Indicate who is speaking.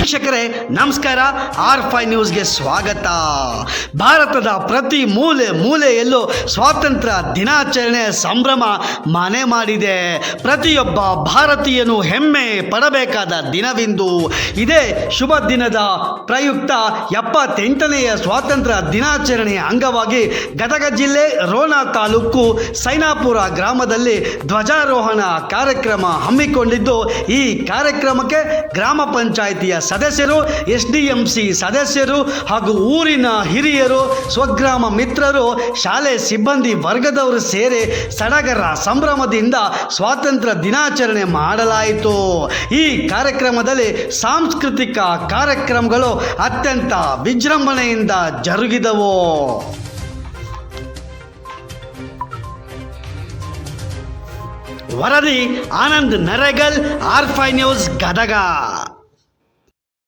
Speaker 1: ವೀಕ್ಷಕರೇ ನಮಸ್ಕಾರ. R5 ನ್ಯೂಸ್ಗೆ ಸ್ವಾಗತ. ಭಾರತದ ಪ್ರತಿ ಮೂಲೆಯಲ್ಲೂ ಸ್ವಾತಂತ್ರ್ಯ ದಿನಾಚರಣೆ ಸಂಭ್ರಮ ಮನೆ ಮಾಡಿದೆ. ಪ್ರತಿಯೊಬ್ಬ ಭಾರತೀಯನು ಹೆಮ್ಮೆ ಪಡಬೇಕಾದ ದಿನವಿಂದು. ಇದೇ ಶುಭ ದಿನದ ಪ್ರಯುಕ್ತ 78ನೆಯ ಸ್ವಾತಂತ್ರ್ಯ ದಿನಾಚರಣೆಯ ಅಂಗವಾಗಿ ಗದಗ ಜಿಲ್ಲೆ ರೋಣ ತಾಲೂಕು ಸೈನಾಪುರ ಗ್ರಾಮದಲ್ಲಿ ಧ್ವಜಾರೋಹಣ ಕಾರ್ಯಕ್ರಮ ಹಮ್ಮಿಕೊಂಡಿದ್ದು, ಈ ಕಾರ್ಯಕ್ರಮಕ್ಕೆ ಗ್ರಾಮ ಪಂಚಾಯಿತಿಯ ಸದಸ್ಯರು, SDMC ಸದಸ್ಯರು ಹಾಗೂ ಊರಿನ ಹಿರಿಯರು, ಸ್ವಗ್ರಾಮ ಮಿತ್ರರು, ಶಾಲೆ ಸಿಬ್ಬಂದಿ ವರ್ಗದವರು ಸೇರಿ ಸಡಗರ ಸಂಭ್ರಮದಿಂದ ಸ್ವಾತಂತ್ರ್ಯ ದಿನಾಚರಣೆ ಮಾಡಲಾಯಿತು. ಈ ಕಾರ್ಯಕ್ರಮದಲ್ಲಿ ಸಾಂಸ್ಕೃತಿಕ ಕಾರ್ಯಕ್ರಮಗಳು ಅತ್ಯಂತ ವಿಜೃಂಭಣೆಯಿಂದ ಜರುಗಿದವು. ವರದಿ ಆನಂದ್ ನರೇಗಲ್, R5 ನ್ಯೂಸ್, ಗದಗ.